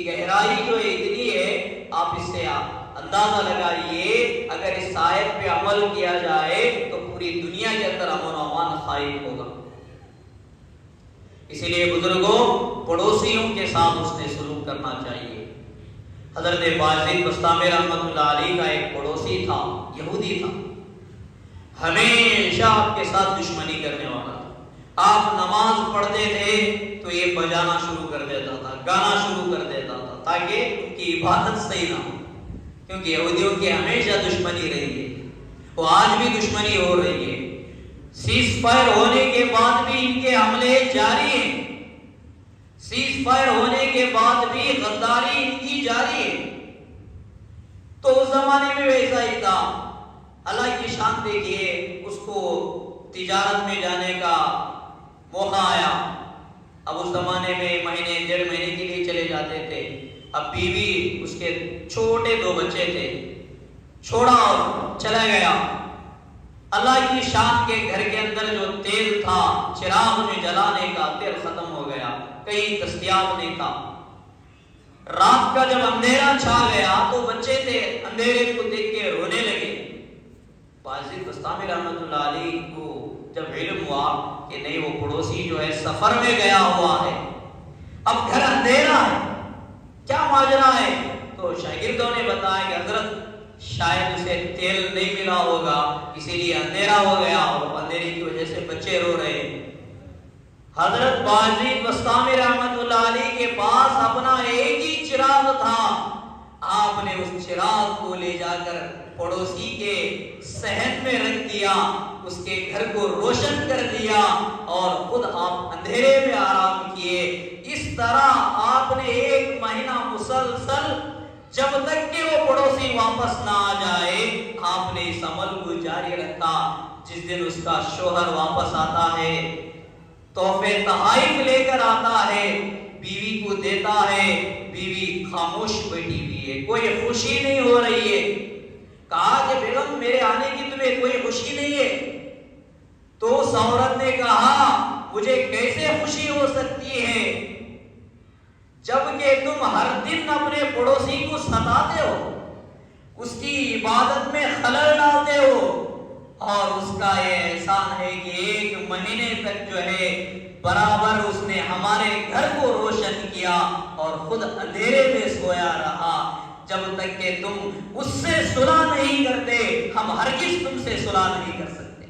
کی گہرائی جو اتنی ہے، آپ اس سے اندازہ لگائیے اگر اس آیت پہ عمل کیا جائے تو پوری دنیا کے اندر امن و امان قائم ہوگا۔ اسی لیے بزرگوں، پڑوسیوں کے ساتھ اس نے سلوک کرنا چاہیے۔ حضرت باجد بسطامی رحمۃ اللہ علیہ کا ایک پڑوسی تھا، یہودی تھا، ہمیشہ آپ کے ساتھ دشمنی کرنے والا تھا۔ آپ نماز پڑھتے تھے تو یہ بجانا شروع کر دیتا تھا، گانا شروع کر دیتا تھا تاکہ ان کی عبادت صحیح نہ ہو، کیونکہ یہودیوں کی ہمیشہ دشمنی رہی ہے، وہ آج بھی دشمنی ہو رہی ہے۔ سیز فائر ہونے کے بعد بھی ان کے حملے جاری ہیں، سیز فائر ہونے کے بعد بھی غداری ان کی جاری ہے۔ تو اس زمانے میں ویسا ہی تھا۔ اللہ کی شان دیکھیے، اس کو تجارت میں جانے کا موقع آیا۔ اب اس زمانے میں مہینے 1.5 مہینے کے لیے چلے جاتے تھے۔ اب بیوی، اس کے چھوٹے 2 بچے تھے، چھوڑا اور چلا گیا۔ اللہ کی شان کے گھر کے اندر جو تیل تھا چراغ میں جلانے کا، تیل ختم ہو گیا، کہیں دستیاب نہیں تھا۔ رات کا جب اندھیرا چھا گیا تو بچے تھے، اندھیرے کو دیکھ کے رونے لگے۔ باجد بسطامی رحمۃ اللہ علیہ کو جب علم ہوا کہ نہیں، وہ پڑوسی جو ہے سفر میں گیا ہوا ہے، اب گھر اندھیرا ہے، کیا ماجرا ہے، تو شاگردوں نے بتایا کہ حضرت شاید اسے تیل نہیں ملا ہوگا، اسی لیے اندھیرا ہو گیا اور اندھیرے کی وجہ سے بچے رو رہے ہیں۔ حضرت باجد بسطامی رحمۃ اللہ علیہ کے پاس اپنا ایک ہی چراغ تھا۔ آپ نے اس چراغ کو لے جا کر پڑوسی کے صحن میں رکھ دیا، اس کے گھر کو روشن کر دیا اور خود آپ اندھیرے میں آرام کیے۔ اس طرح آپ نے 1 مہینہ مسلسل، جب تک کہ وہ پڑوسی واپس نہ آ جائے، آپ نے اس عمل کو جاری رکھا۔ جس دن اس کا شوہر واپس آتا ہے، تحفے تحائف لے کر آتا ہے، بیوی کو دیتا ہے، بیوی خاموش بیٹھی ہوئی ہے، کوئی خوشی نہیں ہو رہی ہے۔ کہا کہ بیگم، میرے آنے کی تمہیں کوئی خوشی نہیں ہے؟ تو اس عورت نے کہا، مجھے کیسے خوشی ہو سکتی ہے جبکہ تم ہر دن اپنے پڑوسی کو ستاتے ہو، اس کی عبادت میں خلل ڈالتے ہو، اور اس کا یہ احسان ہے کہ 1 مہینے تک جو ہے برابر اس نے ہمارے گھر کو روشن کیا اور خود اندھیرے میں سویا رہا۔ جب تک کہ تم اس سے صلح نہیں کرتے، ہم ہرگز تم سے صلح نہیں کر سکتے۔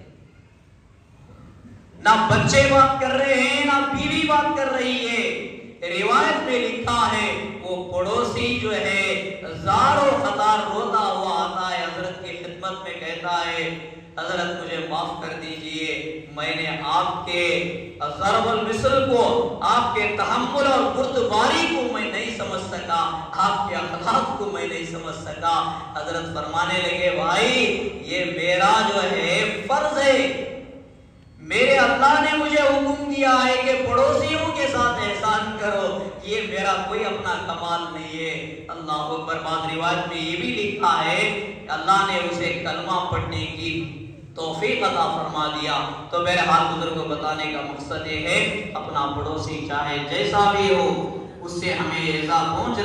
نہ بچے بات کر رہے ہیں، نہ بیوی بات کر رہی ہے۔ روایت میں لکھا ہے، وہ پڑوسی جو ہے زار و خطار روتا ہوا آتا ہے، حضرت کی خدمت میں کہتا ہے، حضرت مجھے معاف کر دیجئے، میں نے آپ کے ضرب المثل کو، آپ کے تحمل اور بردباری کو میں نہیں سمجھ سکا، آپ کے اخلاق کو میں نہیں سمجھ سکا۔ حضرت فرمانے لگے، بھائی یہ میرا جو ہے فرض ہے، میرے اللہ نے مجھے حکم دیا ہے کہ پڑوسیوں کے ساتھ احسان کرو، یہ میرا کوئی اپنا کمال نہیں ہے۔ اللہ اکبر۔ بعض روایت میں یہ بھی لکھا ہے کہ اللہ نے اسے کلمہ پڑھنے کی توفیق عطا فرما دیا۔ تو میرے حال بزرگ کو بتانے کا مقصد یہ ہے، اپنا پڑوسی چاہے جیسا بھی ہو، اس سے ہمیں ایذا پہنچ